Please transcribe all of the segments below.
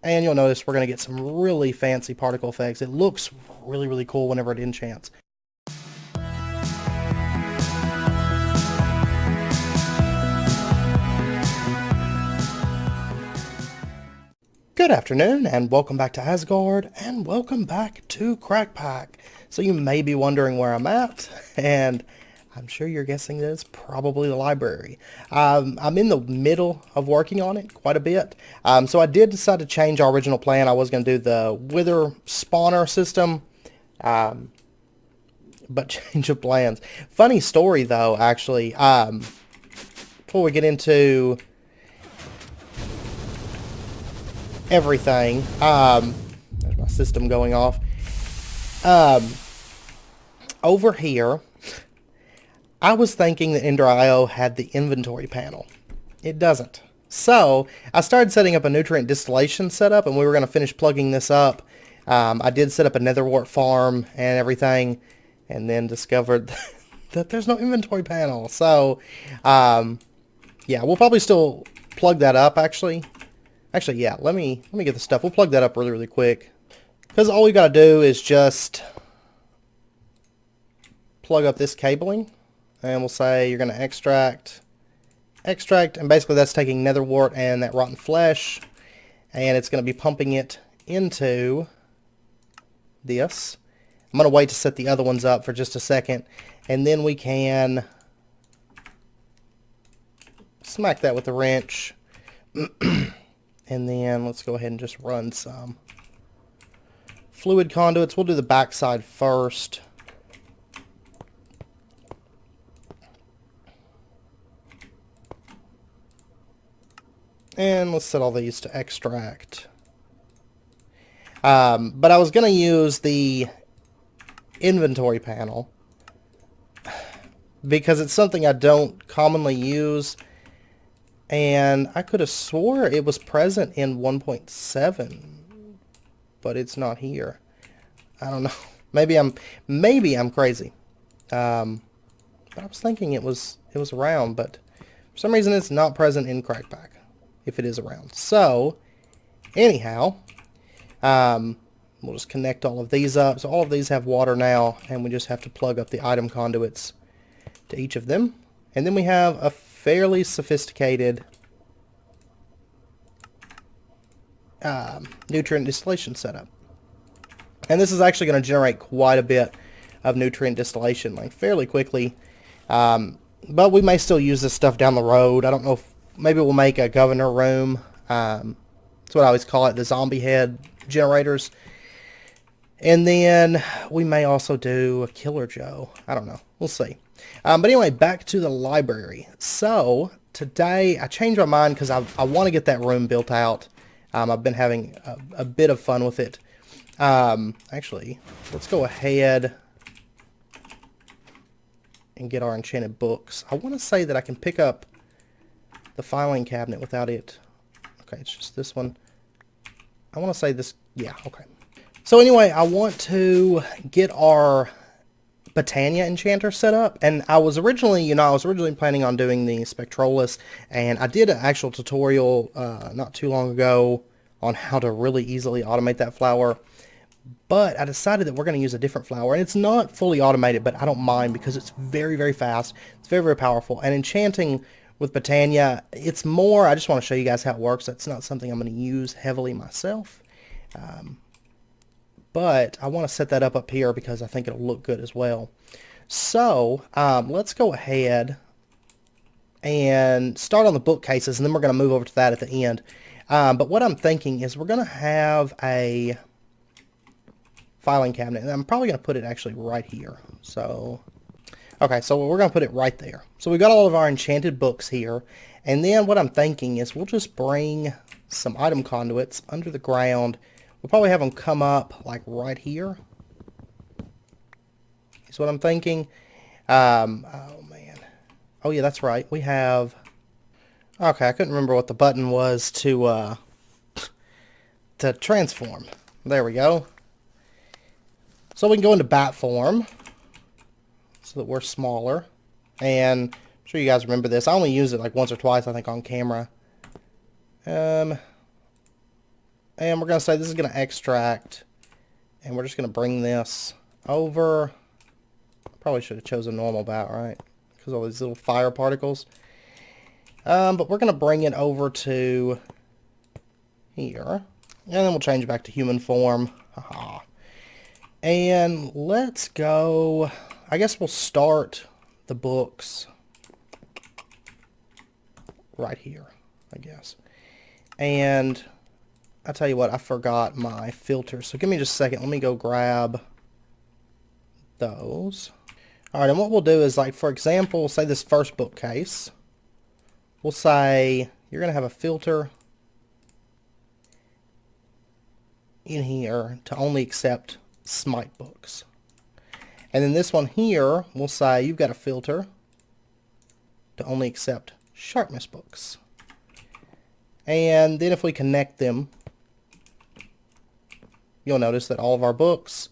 And you'll notice we're going to get some really fancy particle effects. It looks really, really cool whenever it enchants. Good afternoon, and welcome back to Asgard, and welcome back to Crackpack. So you may be wondering where I'm at, and I'm sure you're guessing that it's probably the library. I'm in the middle of working on it quite a bit. So I did decide to change our original plan. I was going to do the wither spawner system, but change of plans. Funny story, though, actually. Before we get into everything, there's my system going off. Over here, I was thinking that Ender.io had the inventory panel. It doesn't. So I started setting up a nutrient distillation setup, and we were going to finish plugging this up. I did set up a netherwort farm and everything, and then discovered that there's no inventory panel. So, yeah, we'll probably still plug that up, actually. Actually, yeah, let me get the stuff. We'll plug that up really, really quick. Because all we got to do is just plug up this cabling. And we'll say you're going to extract, and basically that's taking netherwort and that rotten flesh, and it's going to be pumping it into this. I'm going to wait to set the other ones up for just a second, and then we can smack that with the wrench, and then let's go ahead and just run some fluid conduits. We'll do the backside first. And let's set all these to extract. But I was going to use the inventory panel because it's something I don't commonly use. And I could have swore it was present in 1.7, but it's not here. I don't know. Maybe I'm crazy. But I was thinking it was around, but for some reason it's not present in Crackpack. If it is around. So, anyhow, we'll just connect all of these up. So all of these have water now, and we just have to plug up the item conduits to each of them. And then we have a fairly sophisticated nutrient distillation setup. And this is actually going to generate quite a bit of nutrient distillation, like fairly quickly. But we may still use this stuff down the road. I don't know if maybe we'll make a governor room. That's what I always call it, the zombie head generators. And then we may also do a Killer Joe. I don't know. We'll see. But anyway, back to the library. So today I changed my mind because I want to get that room built out. I've been having a bit of fun with it. Actually, let's go ahead and get our enchanted books. I want to say that I can pick up the filing cabinet without it. Okay, it's just this one. I want to say this. Yeah, okay. So anyway, I want to get our Botania enchanter set up, and I was originally planning on doing the Spectrolis, and I did an actual tutorial not too long ago on how to really easily automate that flower. But I decided that we're going to use a different flower, and it's not fully automated, but I don't mind because it's very, very fast. It's very, very powerful, and enchanting with Botania, it's more, I just want to show you guys how it works. That's not something I'm going to use heavily myself. But I want to set that up here because I think it'll look good as well. So, let's go ahead and start on the bookcases, and then we're going to move over to that at the end. But what I'm thinking is we're going to have a filing cabinet, and I'm probably going to put it actually right here. So, okay, so we're going to put it right there. So we got all of our enchanted books here. And then what I'm thinking is we'll just bring some item conduits under the ground. We'll probably have them come up like right here. Is what I'm thinking. Oh, man. Oh, yeah, that's right. We have... Okay, I couldn't remember what the button was to transform. There we go. So we can go into bat form so that we're smaller. And I'm sure you guys remember this. I only used it like once or twice, I think, on camera. And And we're going to say this is going to extract. And we're just going to bring this over. Probably should have chosen normal bat, right? Because all these little fire particles. But we're going to bring it over to here. And then we'll change back to human form. Haha. And let's go. I guess we'll start the books right here, I guess. And I'll tell you what, I forgot my filters. So give me just a second. Let me go grab those. All right, and what we'll do is, like, for example, say this first bookcase. We'll say you're going to have a filter in here to only accept Smite books. And then this one here, we'll say you've got a filter to only accept Sharpness books. And then if we connect them, you'll notice that all of our books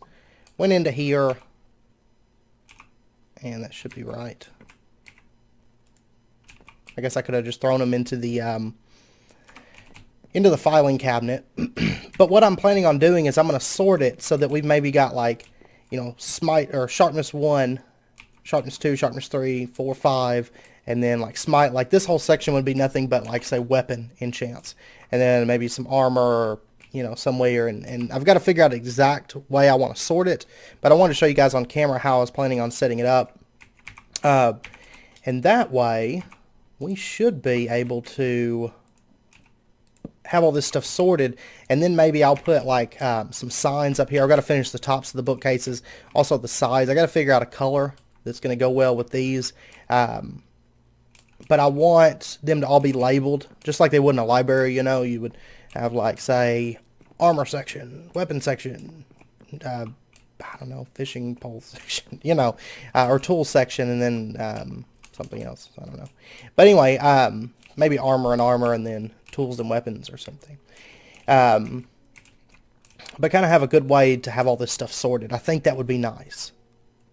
went into here. And that should be right. I guess I could have just thrown them into the filing cabinet. But what I'm planning on doing is I'm going to sort it so that we've maybe got, like, you know, Smite or Sharpness 1, Sharpness 2, Sharpness 3, 4, 5, and then like Smite. Like this whole section would be nothing but, like, say, weapon enchants. And then maybe some armor, or, you know, somewhere. And I've got to figure out the exact way I want to sort it. But I wanted to show you guys on camera how I was planning on setting it up. And that way, we should be able to have all this stuff sorted, and then maybe I'll put, like, some signs up here. I've got to finish the tops of the bookcases, also the sides. I got to figure out a color that's going to go well with these. But I want them to all be labeled, just like they would in a library. You know, you would have, like, say, armor section, weapon section, I don't know, fishing pole section, you know, or tool section, and then something else. I don't know. But anyway, maybe armor, and then tools and weapons or something. But kind of have a good way to have all this stuff sorted. I think that would be nice.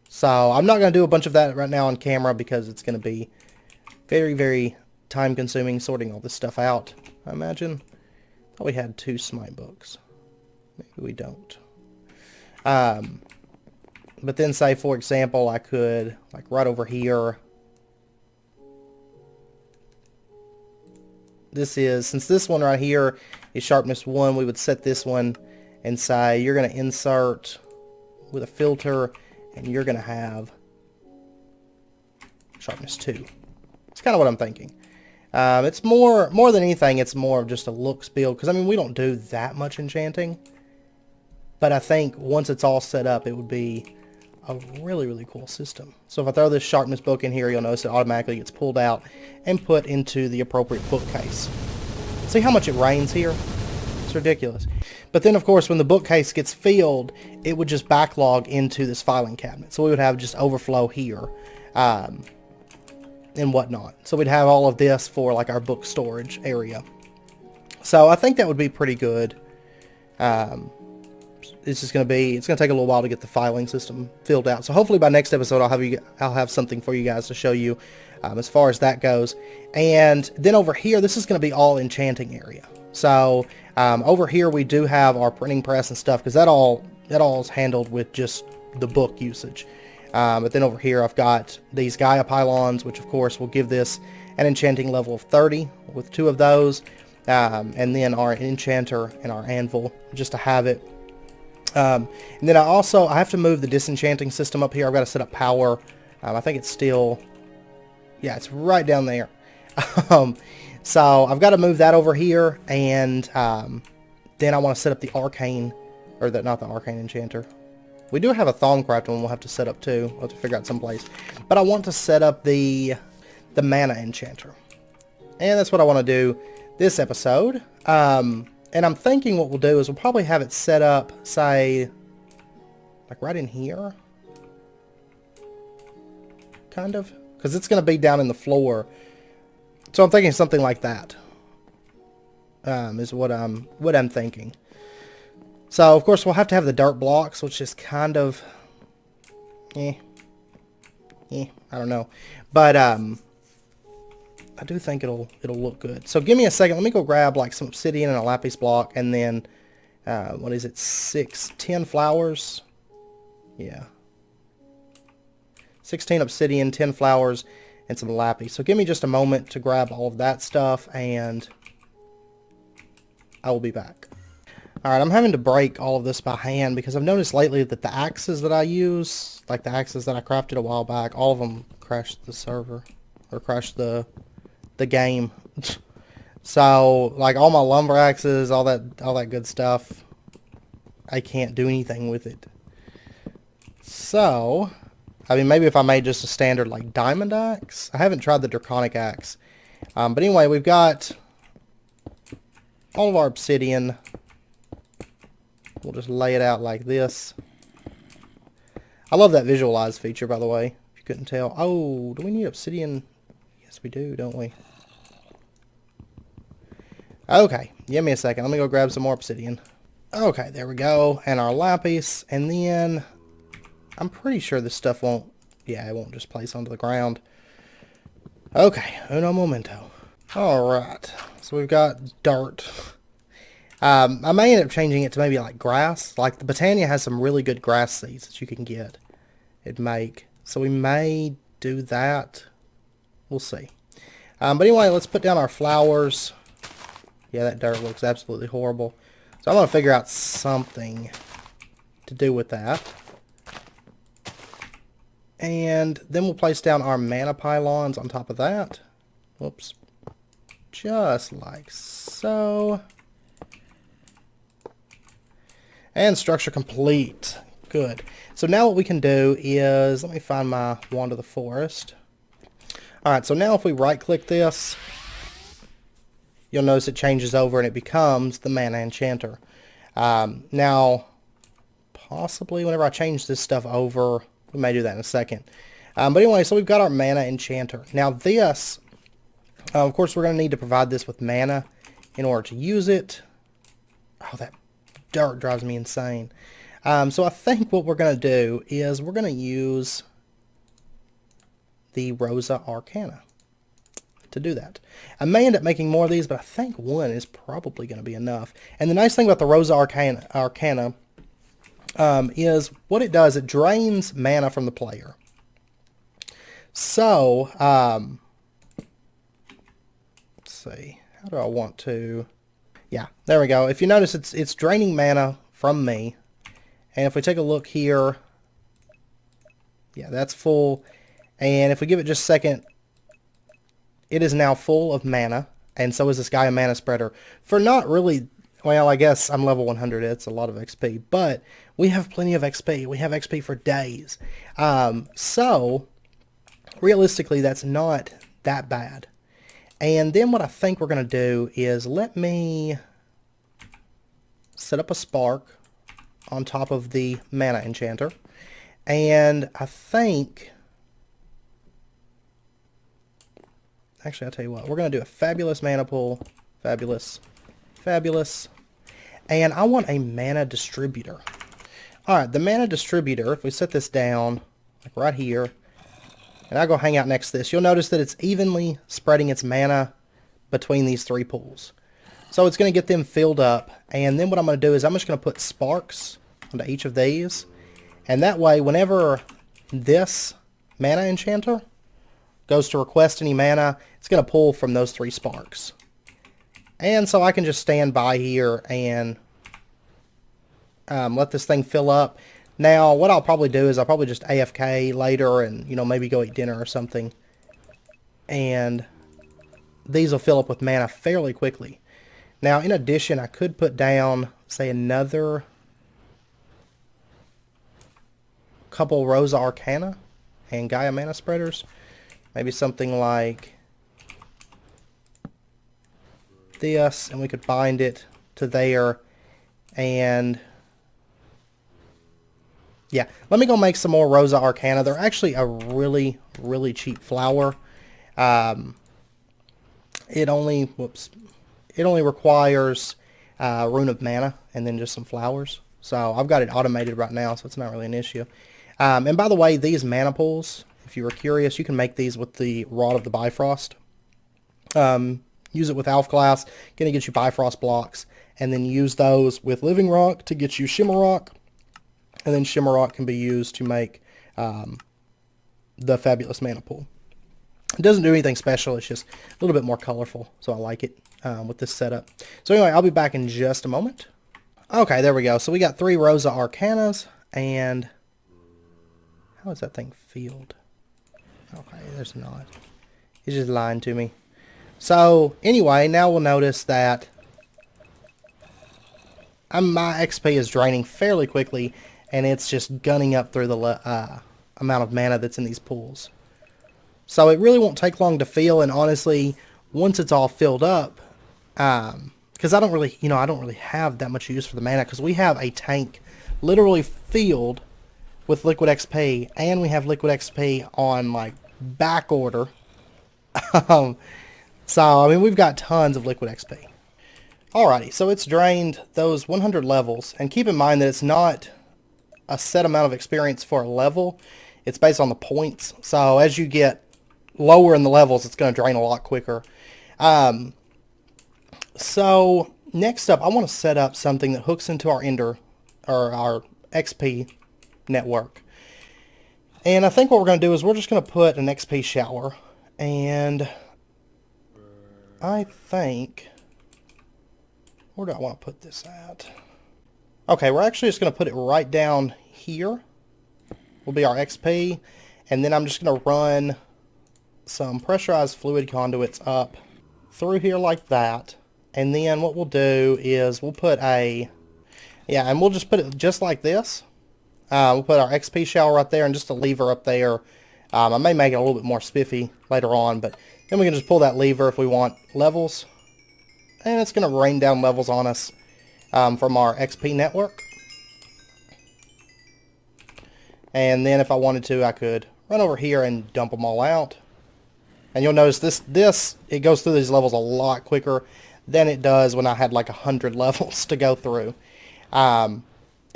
So I'm not going to do a bunch of that right now on camera because it's going to be very, very time consuming sorting all this stuff out, I imagine. I thought we had 2 Smite books. Maybe we don't. But then say, for example, I could, like, right over here. This is, since this one right here is Sharpness 1, we would set this one and say you're going to insert with a filter, and you're going to have Sharpness 2. It's kind of what I'm thinking. It's more than anything, it's more of just a looks build, because I mean we don't do that much enchanting, but I think once it's all set up, it would be a really, really cool system. So if I throw this Sharpness book in here, you'll notice it automatically gets pulled out and put into the appropriate bookcase. See how much it rains here? It's ridiculous. But then, of course, when the bookcase gets filled, it would just backlog into this filing cabinet. So we would have just overflow here and whatnot. So we'd have all of this for, like, our book storage area. So I think that would be pretty good. It's just going to be, it's going to take a little while to get the filing system filled out. So hopefully by next episode I'll have something for you guys to show you as far as that goes. And then over here, this is going to be all enchanting area. So over here we do have our printing press and stuff, because that all is handled with just the book usage. But then over here I've got these Gaia pylons, which of course will give this an enchanting level of 30 with 2 of those. And then our enchanter and our anvil, just to have it. And then I have to move the disenchanting system up here. I've got to set up power. I think it's still, yeah, it's right down there. So I've got to move that over here, and then I want to set up the arcane, or not the arcane enchanter. We do have a Thaumcraft one we'll have to set up too. We'll have to figure out someplace. But I want to set up the mana enchanter. And that's what I want to do this episode. And I'm thinking what we'll do is we'll probably have it set up, say, like right in here. Kind of. Because it's going to be down in the floor. So I'm thinking something like that. Is what I'm thinking. So, of course, we'll have to have the dirt blocks, which is kind of... I don't know. But, I do think it'll look good. So give me a second. Let me go grab like some obsidian and a lapis block, and then what is it, 10 flowers? Yeah. 16 obsidian, 10 flowers, and some lapis. So give me just a moment to grab all of that stuff, and I will be back. Alright, I'm having to break all of this by hand because I've noticed lately that the axes that I use, like the axes that I crafted a while back, all of them crashed the server, or crashed the game. So, like all my lumber axes, all that good stuff, I can't do anything with it. So, I mean, maybe if I made just a standard like diamond axe. I haven't tried the draconic axe. But anyway, we've got all of our obsidian. We'll just lay it out like this. I love that visualize feature, by the way, if you couldn't tell. Oh, do we need obsidian? Yes, we do, don't we? Okay, give me a second. Let me go grab some more obsidian. Okay, there we go. And our lapis. And then, I'm pretty sure this stuff won't, yeah, it won't just place onto the ground. Okay, uno momento. Alright, so we've got dirt. I may end up changing it to maybe like grass. Like the Botania has some really good grass seeds that you can get. It'd make. So we may do that. We'll see. But anyway, let's put down our flowers. Yeah, that dirt looks absolutely horrible. So I'm going to figure out something to do with that. And then we'll place down our mana pylons on top of that. Whoops. Just like so. And structure complete. Good. So now what we can do is, let me find my wand of the forest. Alright, so now if we right click this, you'll notice it changes over and it becomes the mana enchanter. Now, possibly whenever I change this stuff over, we may do that in a second. But anyway, so we've got our mana enchanter. Now this, of course we're going to need to provide this with mana in order to use it. Oh, that dirt drives me insane. So I think what we're going to do is we're going to use the Rosa Arcana to do that. I may end up making more of these, but I think one is probably going to be enough. And the nice thing about the Rosa Arcana is what it does, it drains mana from the player. So, let's see, how do I want to... Yeah, there we go. If you notice, it's draining mana from me. And if we take a look here, yeah, that's full. And if we give it just a second, it is now full of mana. And so is this guy, a mana spreader. For not really, well, I guess I'm level 100. It's a lot of XP. But we have plenty of XP. We have XP for days. So, realistically, that's not that bad. And then what I think we're going to do is let me set up a spark on top of the mana enchanter. And I think... Actually, I'll tell you what. We're going to do a fabulous mana pool. Fabulous. Fabulous. And I want a mana distributor. Alright, the mana distributor, if we set this down, like right here, and I go hang out next to this, you'll notice that it's evenly spreading its mana between these three pools. So it's going to get them filled up. And then what I'm going to do is I'm just going to put sparks onto each of these. And that way, whenever this mana enchanter goes to request any mana, it's going to pull from those three sparks. And so I can just stand by here and let this thing fill up. Now, what I'll probably do is I'll probably just AFK later and, you know, maybe go eat dinner or something. And these will fill up with mana fairly quickly. Now, in addition, I could put down, say, another couple Rosa Arcana and Gaia Mana Spreaders. Maybe something like this, and we could bind it to there. And yeah, let me go make some more Rosa Arcana. They're actually a really, really cheap flower. It only requires Rune of Mana and then just some flowers. So I've got it automated right now, so it's not really an issue. And by the way, these mana pools, if you were curious, you can make these with the Rod of the Bifrost. You use it with Alpha Glass, going to get you Bifrost blocks, and then use those with Living Rock to get you Shimmer Rock, and then Shimmer Rock can be used to make the Fabulous Mana Pool. It doesn't do anything special, it's just a little bit more colorful, so I like it with this setup. So anyway, I'll be back in just a moment. Okay, there we go. So we got 3 Rosa Arcanas, and how is that thing filled? Okay, there's not. He's just lying to me. So anyway, now we'll notice that my XP is draining fairly quickly, and it's just gunning up through the amount of mana that's in these pools. So it really won't take long to fill, and honestly, once it's all filled up, because I don't really have that much use for the mana, because we have a tank literally filled with liquid XP, and we have liquid XP on like back order. So I mean, we've got tons of liquid XP. Alrighty, so it's drained those 100 levels, and keep in mind that it's not a set amount of experience for a level. It's based on the points. So as you get lower in the levels, it's going to drain a lot quicker. So next up, I want to set up something that hooks into our our XP network. And I think what we're going to do is we're just going to put an XP shower, and I think, where do I want to put this at? Okay, we're actually just going to put it right down here. Will be our XP, and then I'm just going to run some pressurized fluid conduits up through here like that. And then what we'll do is we'll put and we'll just put it just like this. We'll put our XP shower right there and just a lever up there. I may make it a little bit more spiffy later on, but then we can just pull that lever if we want levels. And it's going to rain down levels on us from our XP network. And then if I wanted to, I could run over here and dump them all out. And you'll notice it goes through these levels a lot quicker than it does when I had like 100 levels to go through. And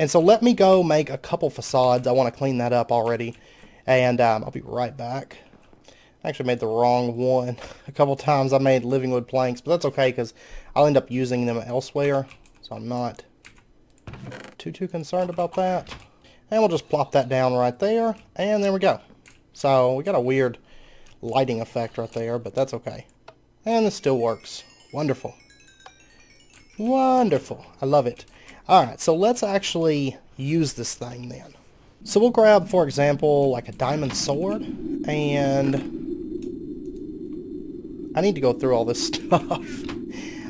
so let me go make a couple facades. I want to clean that up already. And I'll be right back. I actually made the wrong one. A couple times I made living wood planks, but that's okay because I'll end up using them elsewhere. So I'm not too concerned about that. And we'll just plop that down right there. And there we go. So we got a weird lighting effect right there, but that's okay. And this still works. Wonderful. Wonderful. I love it. Alright, so let's actually use this thing then. So we'll grab, for example, like a diamond sword, and I need to go through all this stuff.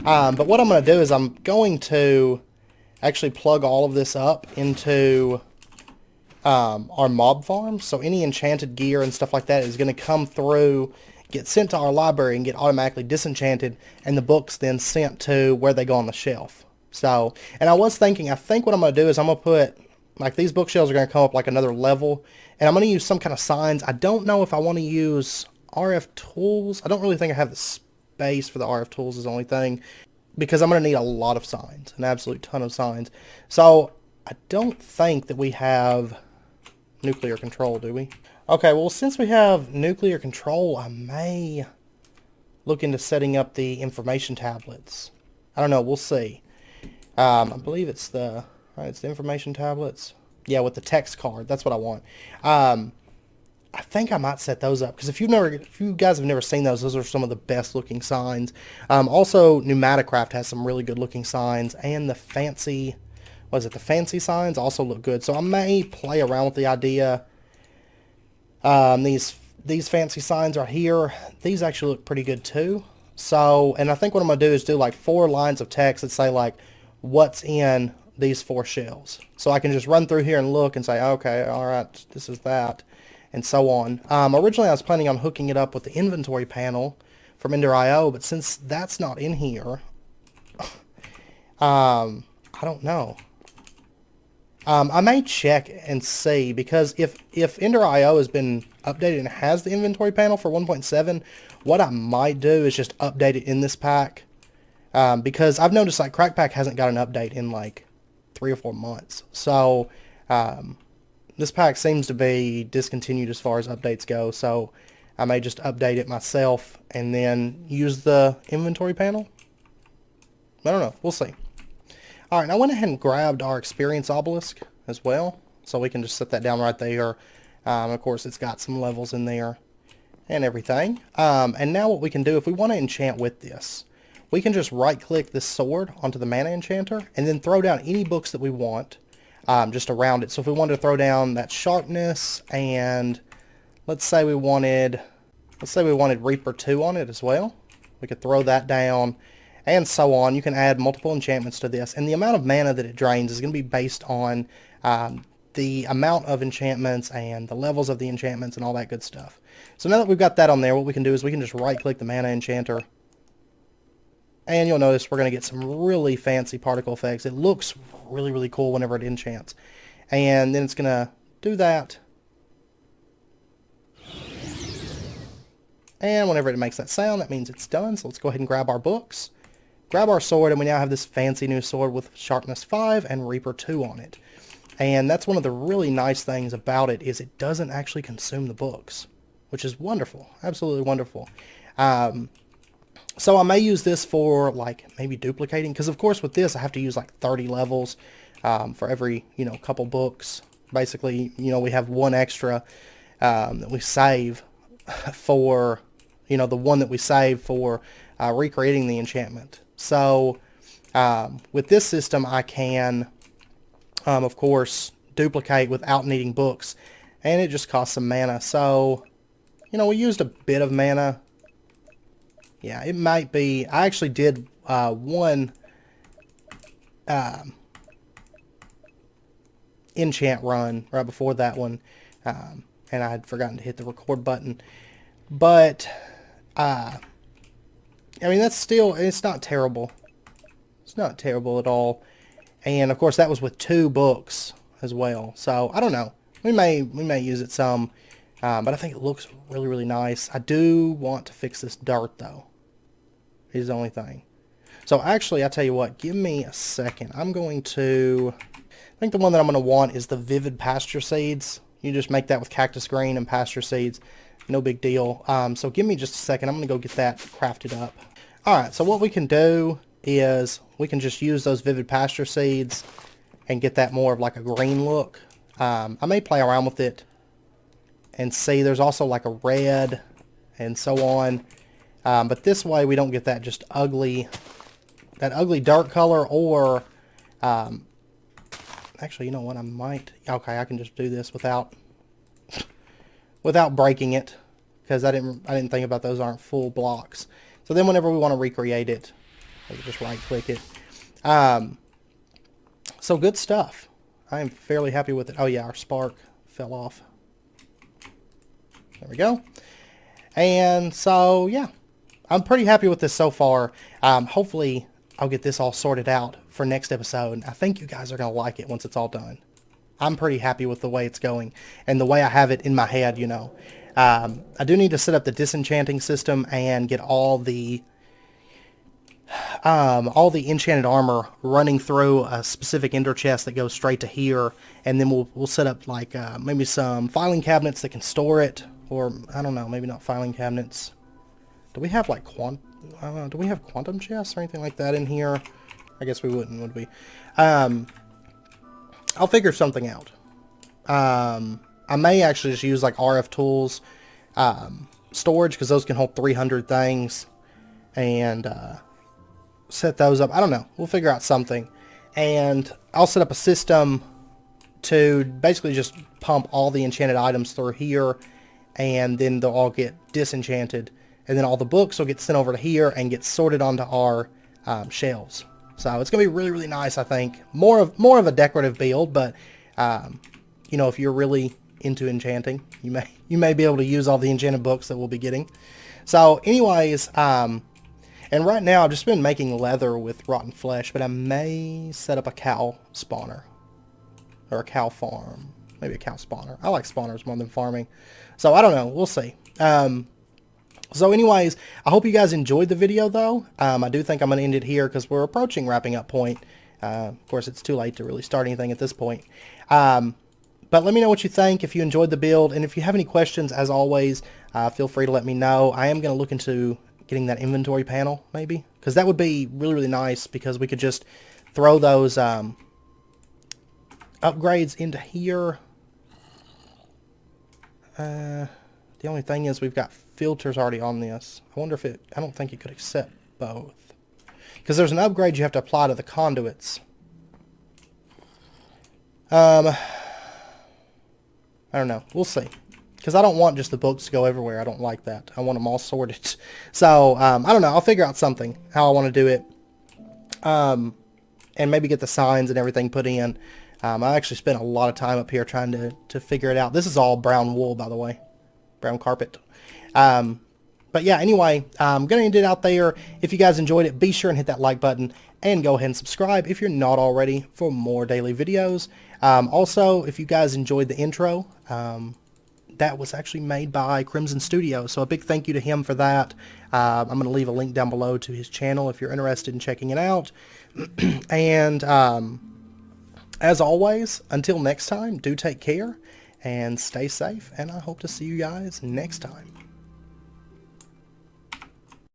But what I'm going to do is I'm going to actually plug all of this up into our mob farm. So any enchanted gear and stuff like that is going to come through, get sent to our library, and get automatically disenchanted, and the books then sent to where they go on the shelf. So, and I was thinking, I think what I'm going to do is I'm going to put, like, these bookshelves are going to come up like another level, and I'm going to use some kind of signs. I don't know if I want to use RF tools. I don't really think I have the space for the RF tools is the only thing, because I'm going to need a lot of signs, an absolute ton of signs. So I don't think that we have nuclear control, do we? Okay, well, since we have nuclear control, I may look into setting up the information tablets. I don't know, we'll see. I believe it's the information tablets. Yeah, with the text card. That's what I want. I think I might set those up, because if you guys have never seen those are some of the best looking signs. Also, Pneumaticraft has some really good looking signs, and the fancy signs also look good. So I may play around with the idea. These fancy signs right here, these actually look pretty good too. So, and I think what I'm going to do is do like 4 lines of text that say like what's in these 4 shelves. So I can just run through here and look and say, okay, alright, this is that, and so on. Originally I was planning on hooking it up with the inventory panel from Ender.io, but since that's not in here, I don't know. I may check and see, because if Ender.io has been updated and has the inventory panel for 1.7, what I might do is just update it in this pack. Because I've noticed like Crackpack hasn't got an update in like 3 or 4 months. So this pack seems to be discontinued as far as updates go. So I may just update it myself and then use the inventory panel. I don't know. We'll see. All right, I went ahead and grabbed our experience obelisk as well, so we can just set that down right there. Of course, it's got some levels in there and everything. And now what we can do, if we want to enchant with this, we can just right-click this sword onto the mana enchanter and then throw down any books that we want just around it. So if we wanted to throw down that sharpness, and let's say we wanted Reaper 2 on it as well, we could throw that down, and so on. You can add multiple enchantments to this, and the amount of mana that it drains is going to be based on the amount of enchantments and the levels of the enchantments and all that good stuff. So now that we've got that on there, what we can do is we can just right-click the mana enchanter, and you'll notice we're going to get some really fancy particle effects. It looks really, really cool whenever it enchants. And then it's going to do that. And whenever it makes that sound, that means it's done. So let's go ahead and grab our books, grab our sword, and we now have this fancy new sword with sharpness 5 and Reaper 2 on it. And that's one of the really nice things about it, is it doesn't actually consume the books, which is wonderful. Absolutely wonderful. So I may use this for like maybe duplicating, because of course with this I have to use like 30 levels for every, couple books. Basically, we have one extra that we save for, the one that we save for recreating the enchantment. So with this system I can, of course, duplicate without needing books, and it just costs some mana. So, we used a bit of mana. Yeah, it might be. I actually did one enchant run right before that one, and I had forgotten to hit the record button. But, I mean, that's still, it's not terrible. It's not terrible at all. And, of course, that was with 2 books as well. So, I don't know. We may use it some, but I think it looks really, really nice. I do want to fix this dirt, though. Is the only thing. So actually, I tell you what, give me a second. I think the one that I'm going to want is the vivid pasture seeds. You just make that with cactus green and pasture seeds. No big deal. So give me just a second. I'm going to go get that crafted up. Alright, so what we can do is we can just use those vivid pasture seeds and get that more of like a green look. I may play around with it and see. There's also like a red and so on. But this way we don't get that just ugly, dirt color, or, actually, you know what, okay, I can just do this without breaking it, because I didn't think about those aren't full blocks. So then whenever we want to recreate it, we can just right click it. So good stuff. I am fairly happy with it. Oh yeah, our spark fell off. There we go. And so, yeah. I'm pretty happy with this so far. Hopefully, I'll get this all sorted out for next episode. I think you guys are going to like it once it's all done. I'm pretty happy with the way it's going and the way I have it in my head, I do need to set up the disenchanting system and get all the enchanted armor running through a specific ender chest that goes straight to here, and then we'll set up like maybe some filing cabinets that can store it, or I don't know, maybe not filing cabinets. Do we have like do we have quantum chests or anything like that in here? I guess we wouldn't, would we? I'll figure something out. I may actually just use like RF tools storage, because those can hold 300 things, and set those up. I don't know. We'll figure out something. And I'll set up a system to basically just pump all the enchanted items through here, and then they'll all get disenchanted. And then all the books will get sent over to here and get sorted onto our shelves. So it's going to be really, really nice, I think. More of a decorative build, but, if you're really into enchanting, you may be able to use all the enchanted books that we'll be getting. So anyways, and right now I've just been making leather with rotten flesh, but I may set up a cow spawner. Or a cow farm. Maybe a cow spawner. I like spawners more than farming. So I don't know. We'll see. So anyways, I hope you guys enjoyed the video, though. I do think I'm going to end it here because we're approaching wrapping up point. Of course, it's too late to really start anything at this point. But let me know what you think, if you enjoyed the build, and if you have any questions, as always, feel free to let me know. I am going to look into getting that inventory panel, maybe, because that would be really, really nice, because we could just throw those upgrades into here. The only thing is we've got filters already on this. I wonder if it... I don't think it could accept both. Because there's an upgrade you have to apply to the conduits. I don't know. We'll see. Because I don't want just the books to go everywhere. I don't like that. I want them all sorted. So, I don't know. I'll figure out something. How I want to do it. And maybe get the signs and everything put in. I actually spent a lot of time up here trying to figure it out. This is all brown wool, by the way. Brown carpet. But yeah, anyway, I'm going to end it out there. If you guys enjoyed it, be sure and hit that like button. And go ahead and subscribe if you're not already for more daily videos. Also, if you guys enjoyed the intro, that was actually made by Crimson Studios. So a big thank you to him for that. I'm going to leave a link down below to his channel if you're interested in checking it out. And as always, until next time, do take care and stay safe. And I hope to see you guys next time.